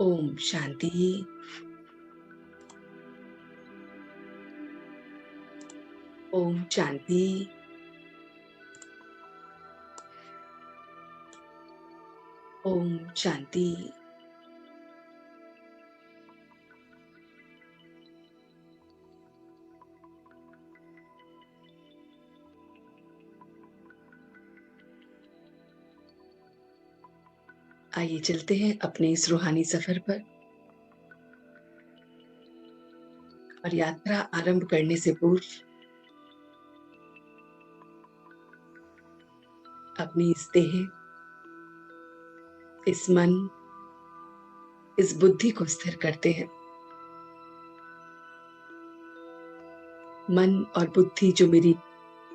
ओम शांति। ओम शांति। ओम शांति। आइए चलते हैं अपने इस रूहानी सफर पर और यात्रा आरंभ करने से पूर्व अपनी इस देह, इस मन, इस बुद्धि को स्थिर करते हैं। मन और बुद्धि जो मेरी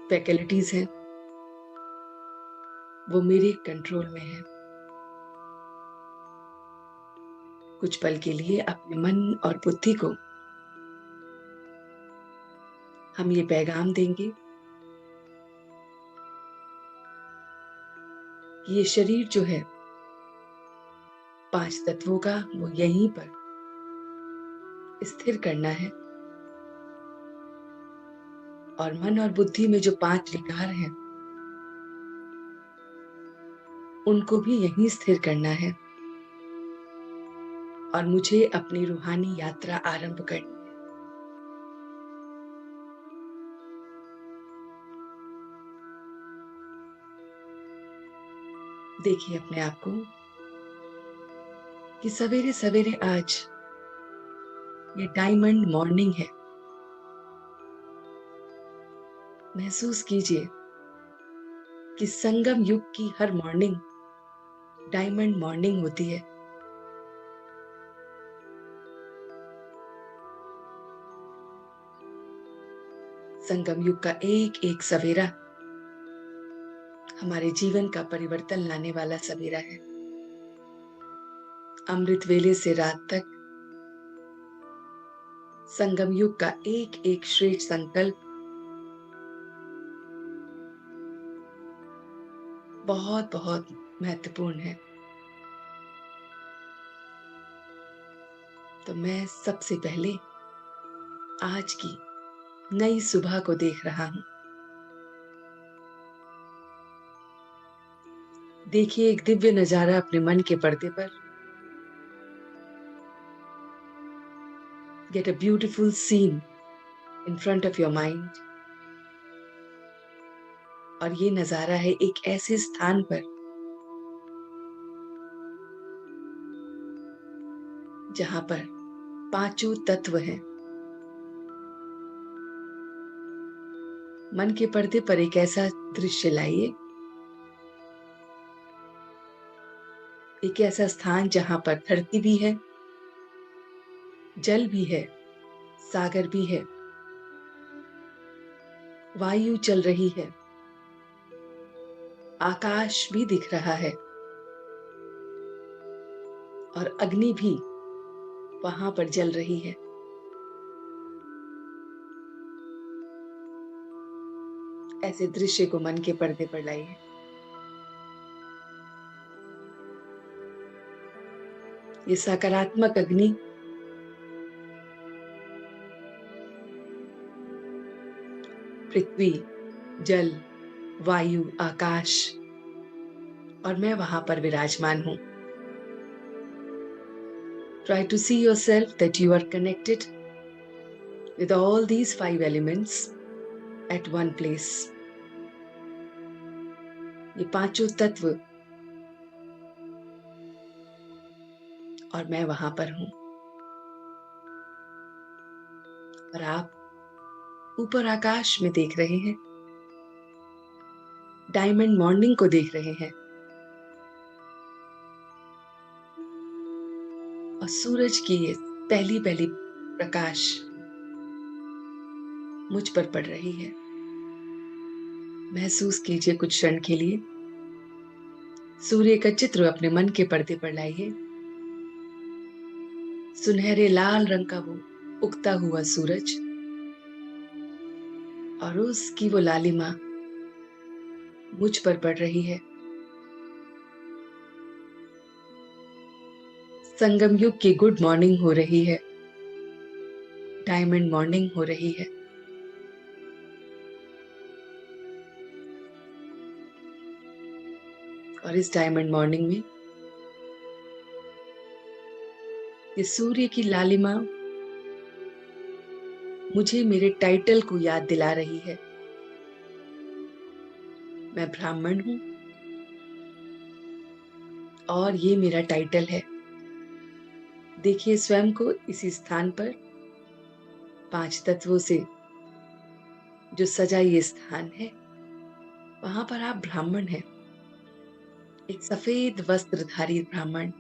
फैकल्टीज हैं, वो मेरे कंट्रोल में है। कुछ पल के लिए अपने मन और बुद्धि को हम ये पैगाम देंगे कि ये शरीर जो है 5 तत्वों का, वो यहीं पर स्थिर करना है और मन और बुद्धि में जो 5 विकार हैं, उनको भी यहीं स्थिर करना है और मुझे अपनी रूहानी यात्रा आरंभ करनी है। देखिए अपने आप को कि सवेरे सवेरे आज ये डायमंड मॉर्निंग है। महसूस कीजिए कि संगम युग की हर मॉर्निंग डायमंड मॉर्निंग होती है। संगम युग का एक एक सवेरा हमारे जीवन का परिवर्तन लाने वाला सवेरा है। अमृत वेले से रात तक संगम युग का एक एक श्रेष्ठ संकल्प बहुत बहुत महत्वपूर्ण है। तो मैं सबसे पहले आज की नई सुबह को देख रहा हूं। देखिए एक दिव्य नजारा अपने मन के पर्दे पर। Get a beautiful scene in front of your mind। और ये नजारा है एक ऐसे स्थान पर जहां पर 5 तत्व हैं। मन के पर्दे पर एक ऐसा दृश्य लाइए, एक ऐसा स्थान जहां पर धरती भी है, जल भी है, सागर भी है, वायु चल रही है, आकाश भी दिख रहा है और अग्नि भी वहां पर जल रही है। ऐसे दृश्य को मन के पर्दे पर लाइए। ये सकारात्मक अग्नि पृथ्वी, जल, वायु, आकाश और मैं वहां पर विराजमान हूं। Try to see yourself that you are connected with all these 5 elements at one place। ये 5 तत्व और मैं वहां पर हूं और आप ऊपर आकाश में देख रहे हैं, डायमंड मॉर्निंग को देख रहे हैं और सूरज की ये पहली पहली प्रकाश मुझ पर पड़ रही है। महसूस कीजिए कुछ क्षण के लिए। सूर्य का चित्र अपने मन के पर्दे पर लाइए। सुनहरे लाल रंग का वो उगता हुआ सूरज और उसकी वो लालिमा मुझ पर पड़ रही है। संगम युग की गुड मॉर्निंग हो रही है, डायमंड मॉर्निंग हो रही है। और इस डायमंड मॉर्निंग में ये सूर्य की लालिमा मुझे मेरे टाइटल को याद दिला रही है। मैं ब्राह्मण हूं और ये मेरा टाइटल है। देखिए स्वयं को इसी स्थान पर 5 तत्वों से जो सजा ये स्थान है, वहां पर आप ब्राह्मण हैं, एक सफेद वस्त्रधारी ब्राह्मण,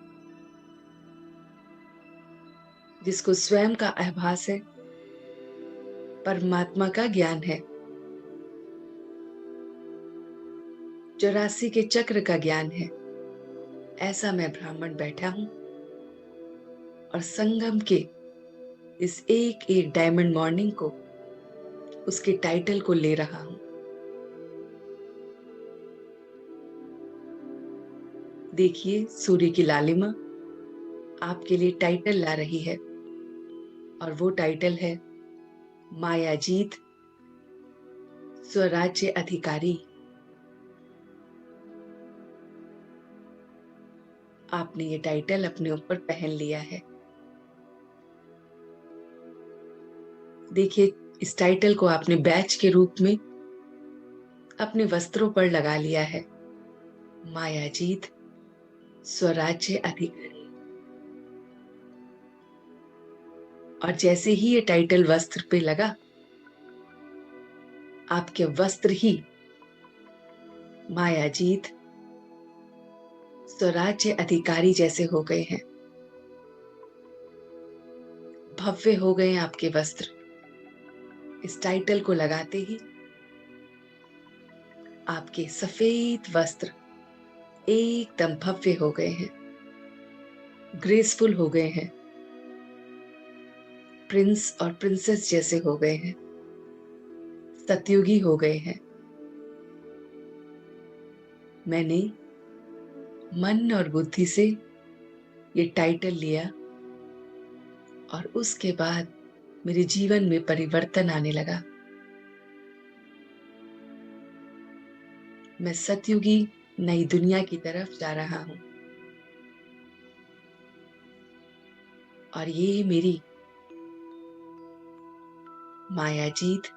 जिसको स्वयं का आभास है, परमात्मा का ज्ञान है, 84 के चक्र का ज्ञान है। ऐसा मैं ब्राह्मण बैठा हूं और संगम के इस एक एक डायमंड मॉर्निंग को, उसके टाइटल को ले रहा हूं। देखिए सूर्य की लालिमा आपके लिए टाइटल ला रही है और वो टाइटल है मायाजीत स्वराज्य अधिकारी। आपने ये टाइटल अपने ऊपर पहन लिया है। देखिए इस टाइटल को आपने बैच के रूप में अपने वस्त्रों पर लगा लिया है, मायाजीत स्वराज्य अधिकारी। और जैसे ही ये टाइटल वस्त्र पे लगा, आपके वस्त्र ही मायाजीत स्वराज्य अधिकारी जैसे हो गए हैं, भव्य हो गए आपके वस्त्र। इस टाइटल को लगाते ही आपके सफेद वस्त्र एकदम भव्य हो गए हैं, ग्रेसफुल हो गए हैं, प्रिंस और प्रिंसेस जैसे हो गए हैं, सतयुगी हो गए हैं। मैंने मन और बुद्धि से ये टाइटल लिया और उसके बाद मेरे जीवन में परिवर्तन आने लगा। मैं सतयुगी नई दुनिया की तरफ जा रहा हूं और ये मेरी मायाजीत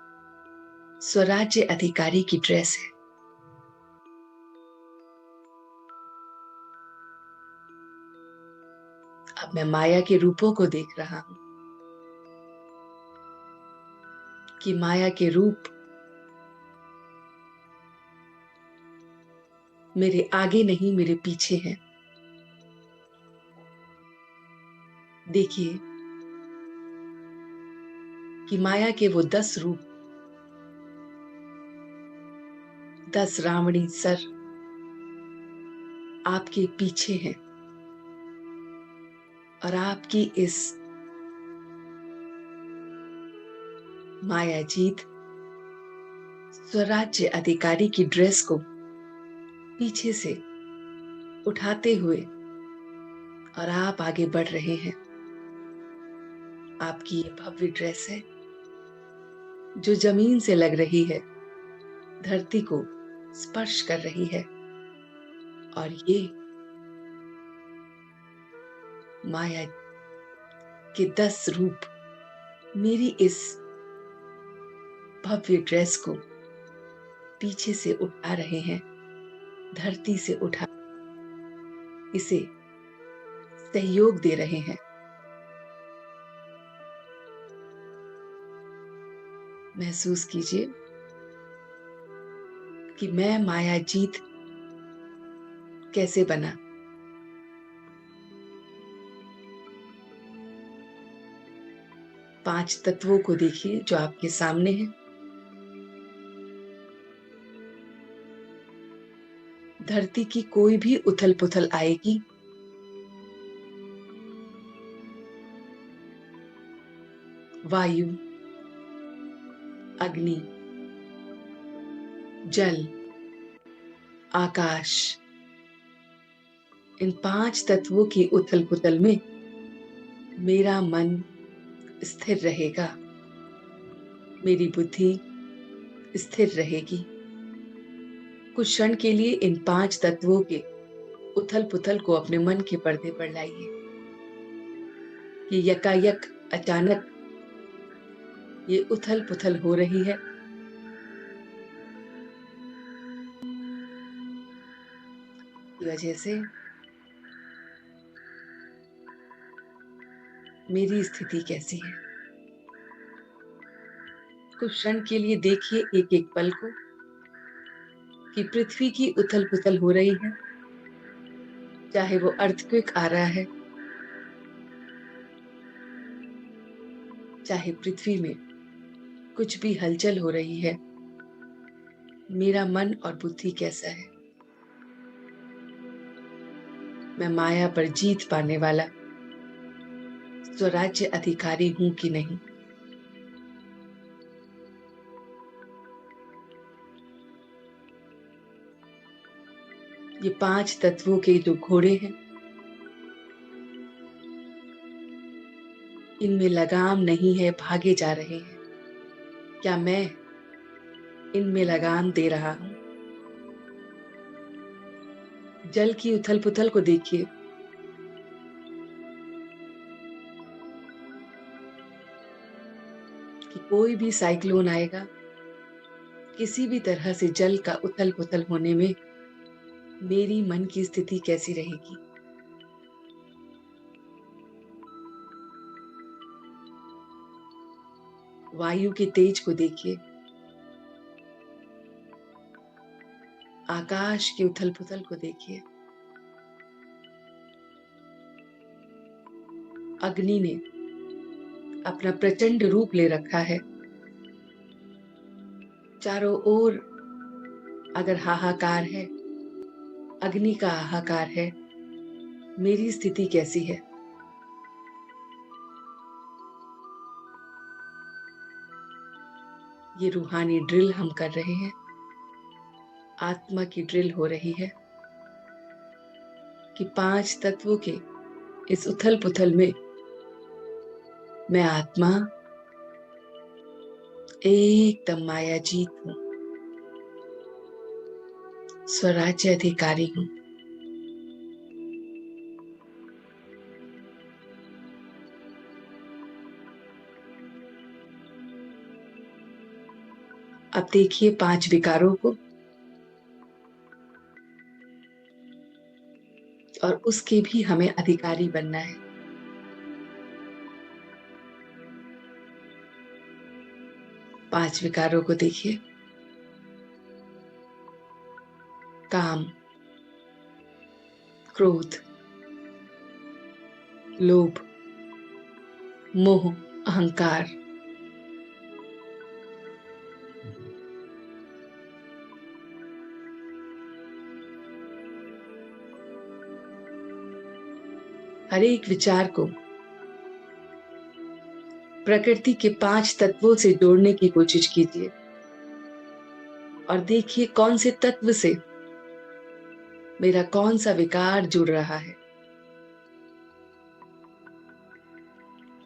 स्वराज्य अधिकारी की ड्रेस है। अब मैं माया के रूपों को देख रहा हूं कि माया के रूप मेरे आगे नहीं, मेरे पीछे हैं। देखिए कि माया के वो 10 रूप, 10 रावणी सर आपके पीछे हैं और आपकी इस मायाजीत स्वराज्य अधिकारी की ड्रेस को पीछे से उठाते हुए और आप आगे बढ़ रहे हैं। आपकी ये भव्य ड्रेस है जो जमीन से लग रही है, धरती को स्पर्श कर रही है। और ये माया के 10 रूप मेरी इस भव्य ड्रेस को पीछे से उठा रहे हैं, धरती से उठा इसे सहयोग दे रहे हैं। महसूस कीजिए कि मैं मायाजीत कैसे बना। पांच तत्वों को देखिए जो आपके सामने हैं। धरती की कोई भी उथल पुथल आएगी, वायु, अग्नि, जल, आकाश, इन 5 तत्वों की उथल पुथल में मेरा मन स्थिर रहेगा, मेरी बुद्धि स्थिर रहेगी। कुछ क्षण के लिए इन 5 तत्वों के उथल-पुथल को अपने मन के पर्दे पर लाइए। ये यकायक अचानक ये उथल-पुथल हो रही है। की वजह से मेरी स्थिति कैसी है? कुछ क्षण के लिए देखिए एक-एक पल को कि पृथ्वी की उथल-पुथल हो रही है, चाहे वो अर्थक्वेक आ रहा है, चाहे पृथ्वी में कुछ भी हलचल हो रही है, मेरा मन और बुद्धि कैसा है? मैं माया पर जीत पाने वाला स्वराज्य अधिकारी हूं कि नहीं? ये 5 तत्वों के जो घोड़े हैं, इनमें लगाम नहीं है, भागे जा रहे हैं। क्या मैं इनमें लगाम दे रहा हूं? जल की उथल-पुथल को देखिए। कि कोई भी साइक्लोन आएगा, किसी भी तरह से जल का उथल-पुथल होने में मेरी मन की स्थिति कैसी रहेगी? वायु के तेज को देखिए, आकाश के उथल-पुथल को देखिए। अग्नि ने अपना प्रचंड रूप ले रखा है। चारों ओर अगर हाहाकार है, अग्नि का हाहाकार है, मेरी स्थिति कैसी है? ये रूहानी ड्रिल हम कर रहे हैं, आत्मा की ड्रिल हो रही है कि 5 तत्वों के इस उथल-पुथल में मैं आत्मा एकदम मायाजीत हूँ, स्वराज्य अधिकारी हूँ। अब देखिए 5 विकारों को और उसके भी हमें अधिकारी बनना है। पांच विकारों को देखिए। काम, क्रोध, लोभ, मोह, अहंकार। हर एक विचार को प्रकृति के 5 तत्वों से जोड़ने की कोशिश कीजिए और देखिए कौन से तत्व से मेरा कौन सा विकार जुड़ रहा है।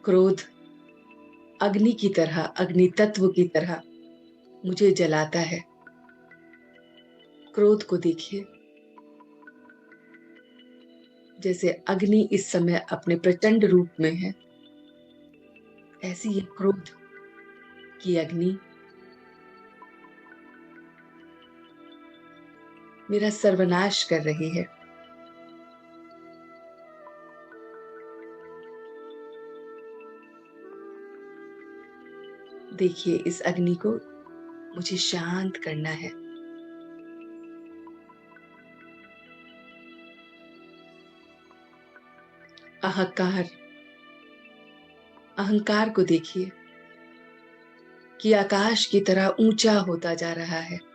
क्रोध अग्नि की तरह, अग्नि तत्व की तरह मुझे जलाता है। क्रोध को देखिए, जैसे अग्नि इस समय अपने प्रचंड रूप में है, ऐसी ये क्रोध की अग्नि मेरा सर्वनाश कर रही है। देखिए इस अग्नि को मुझे शांत करना है। अहंकार, अहंकार को देखिए कि आकाश की तरह ऊंचा होता जा रहा है।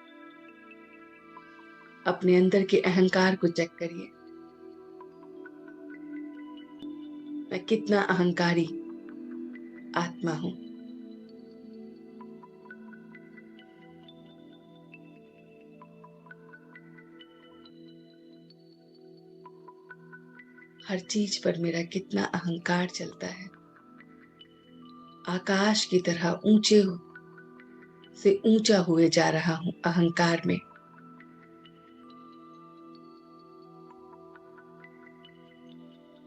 अपने अंदर के अहंकार को चेक करिए। मैं कितना अहंकारी आत्मा हूं। हर चीज पर मेरा कितना अहंकार चलता है। आकाश की तरह ऊंचे से ऊंचा हुए जा रहा हूं अहंकार में।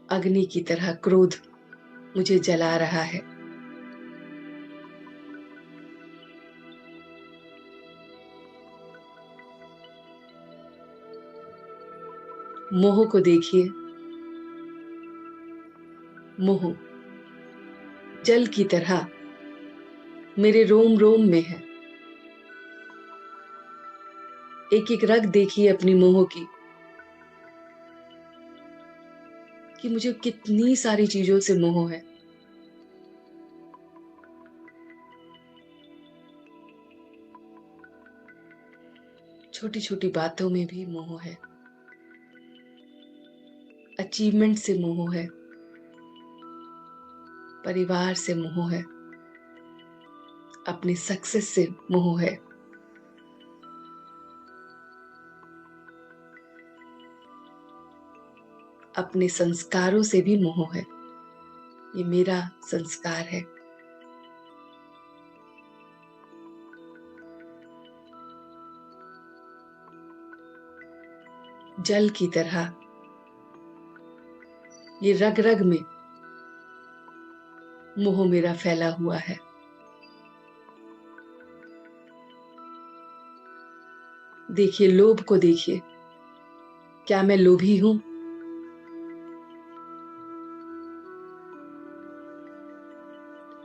अग्नि की तरह क्रोध मुझे जला रहा है। मोह को देखिए, मोह जल की तरह मेरे रोम रोम में है। एक एक रग देखिए अपनी मोह की, कि मुझे कितनी सारी चीजों से मोह है। छोटी छोटी बातों में भी मोह है। अचीवमेंट से मोह है, परिवार से मोह है, अपनी सक्सेस से मोह है। अपने संस्कारों से भी मोह है। ये मेरा संस्कार है। जल की तरह ये रग रग में मोह मेरा फैला हुआ है। देखिए लोभ को देखिए, क्या मैं लोभी हूं?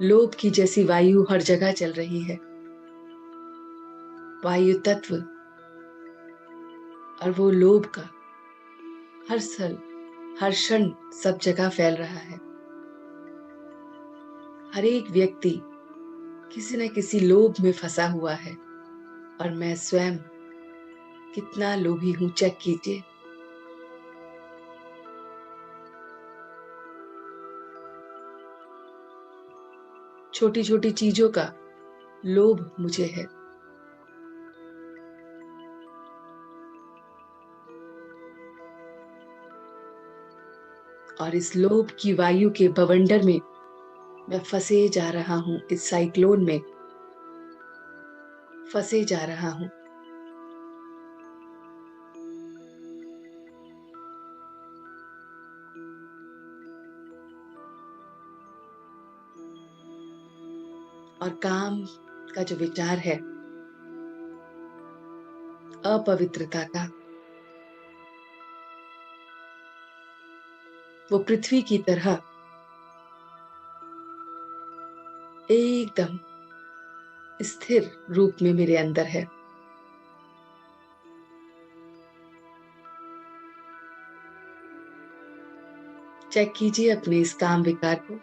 लोभ की जैसी वायु हर जगह चल रही है। वायु तत्व और वो लोभ का हर स्थल हर क्षण सब जगह फैल रहा है। हर एक व्यक्ति किसी न किसी लोभ में फंसा हुआ है, और मैं स्वयं कितना लोभी हूं, चेक कीजिए। छोटी छोटी चीजों का लोभ मुझे है। और इस लोभ की वायु के बवंडर में मैं फंसे जा रहा हूं, इस साइक्लोन में फंसे जा रहा हूं। और काम का जो विचार है अपवित्रता का, वो पृथ्वी की तरह एकदम स्थिर रूप में मेरे अंदर है। चेक कीजिए अपने इस काम विकार को,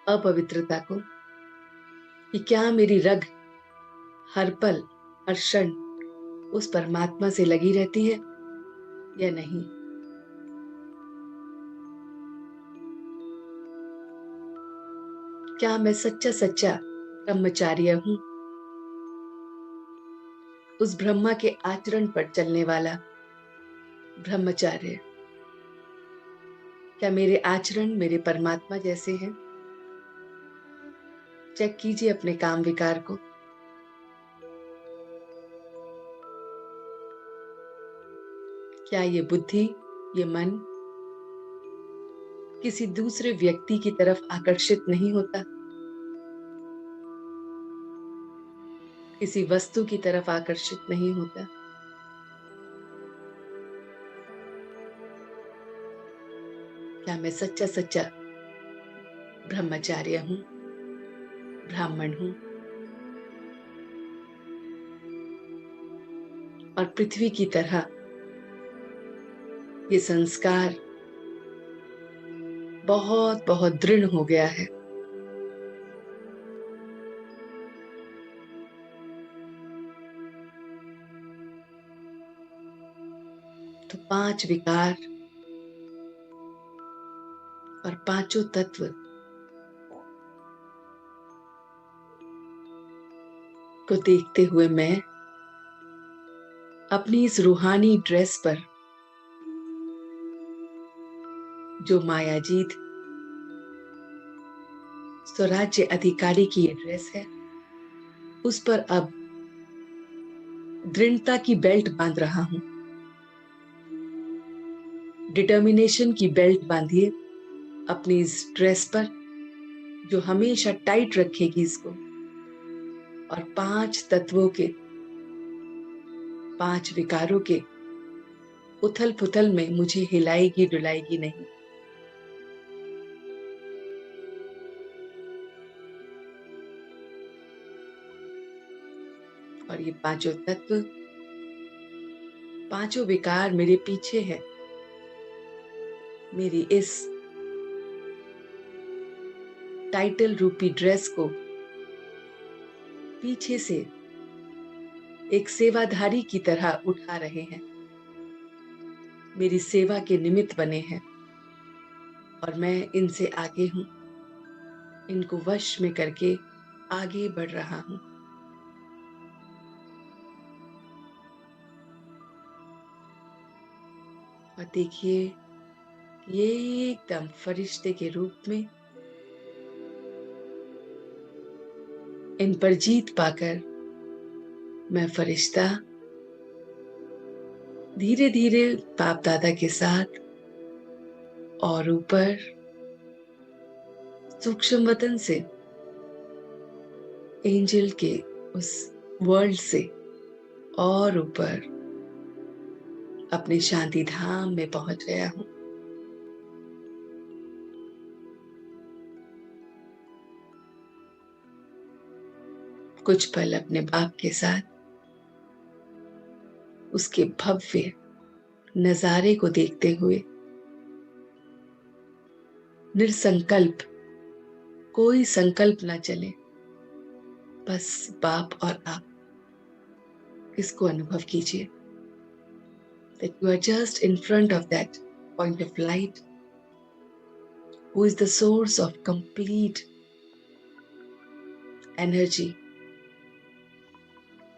अपवित्रता को, कि क्या मेरी रग हर पल हर क्षण उस परमात्मा से लगी रहती है या नहीं। क्या मैं सच्चा सच्चा ब्रह्मचार्य हूं, उस ब्रह्मा के आचरण पर चलने वाला ब्रह्मचार्य। क्या मेरे आचरण मेरे परमात्मा जैसे हैं? चेक कीजिए अपने काम विकार को। क्या ये बुद्धि, ये मन किसी दूसरे व्यक्ति की तरफ आकर्षित नहीं होता, किसी वस्तु की तरफ आकर्षित नहीं होता? क्या मैं सच्चा सच्चा ब्रह्मचार्य हूं, ब्राह्मण हूं? और पृथ्वी की तरह ये संस्कार बहुत बहुत दृढ़ हो गया है। तो 5 विकार और पांचों तत्व को देखते हुए मैं अपनी इस रूहानी ड्रेस पर जो मायाजीत स्वराज्य अधिकारी की ये ड्रेस है, उस पर अब दृढ़ता की बेल्ट बांध रहा हूं। डिटर्मिनेशन की बेल्ट बांधिए अपनी इस ड्रेस पर, जो हमेशा टाइट रखेगी इसको, और 5 तत्वों के, 5 विकारों के उथल पुथल में मुझे हिलाएगी डुलाएगी नहीं। और ये पांचों तत्व, पांचों विकार मेरे पीछे है। मेरी इस टाइटल रूपी ड्रेस को पीछे से एक सेवाधारी की तरह उठा रहे हैं, मेरी सेवा के निमित्त बने हैं, और मैं इनसे आगे हूं, इनको वश में करके आगे बढ़ रहा हूं। और देखिए, ये एकदम फरिश्ते के रूप में इन पर जीत पाकर मैं फरिश्ता धीरे धीरे बाप दादा के साथ और ऊपर सूक्ष्म वतन से, एंजल के उस वर्ल्ड से और ऊपर अपने शांति धाम में पहुंच गया हूं। कुछ पल अपने बाप के साथ उसके भव्य नजारे को देखते हुए, निरसंकल्प, कोई संकल्प ना चले, बस बाप और आप इसको अनुभव कीजिए, that you are just in front of that point of light who is the source of complete energy,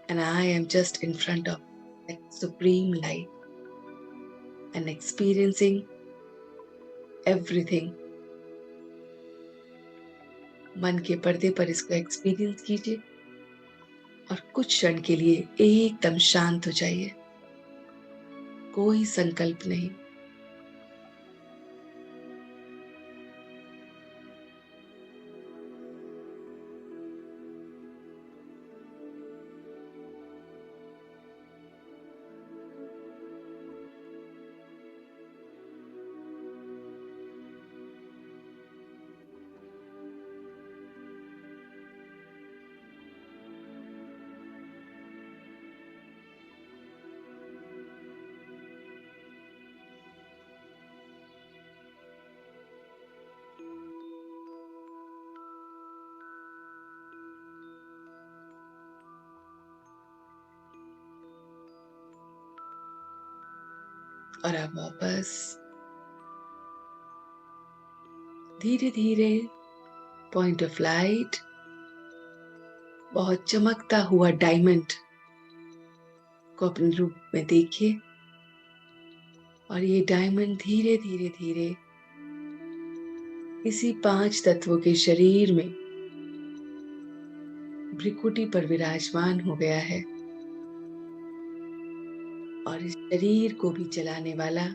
and I am just in front of that supreme light and experiencing everything. मन के पर्दे पर इसको experience कीजिए और कुछ क्षण के लिए एकदम शांत हो जाइए, कोई संकल्प नहीं। और अब वापस धीरे धीरे पॉइंट ऑफ लाइट, बहुत चमकता हुआ डायमंड को अपने रूप में देखिए, और ये डायमंड धीरे धीरे धीरे इसी 5 तत्वों के शरीर में भ्रिकुटी पर विराजमान हो गया है, और इस शरीर को भी चलाने वाला,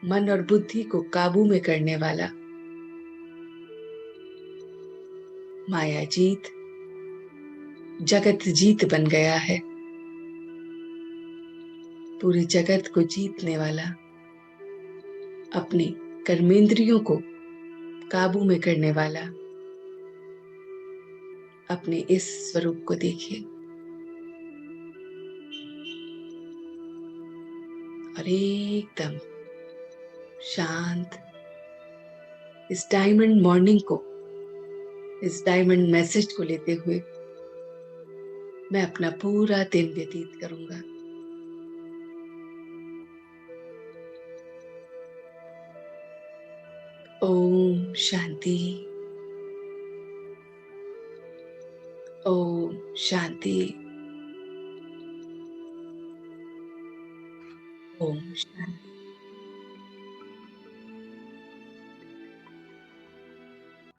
मन और बुद्धि को काबू में करने वाला माया जीत, जगत जीत बन गया है। पूरे जगत को जीतने वाला, अपने कर्मेंद्रियों को काबू में करने वाला अपने इस स्वरूप को देखिए, और एकदम शांत इस डायमंड मॉर्निंग को, इस डायमंड मैसेज को लेते हुए मैं अपना पूरा दिन व्यतीत करूंगा। ओम शांति, ओम शांति, ओम शांति।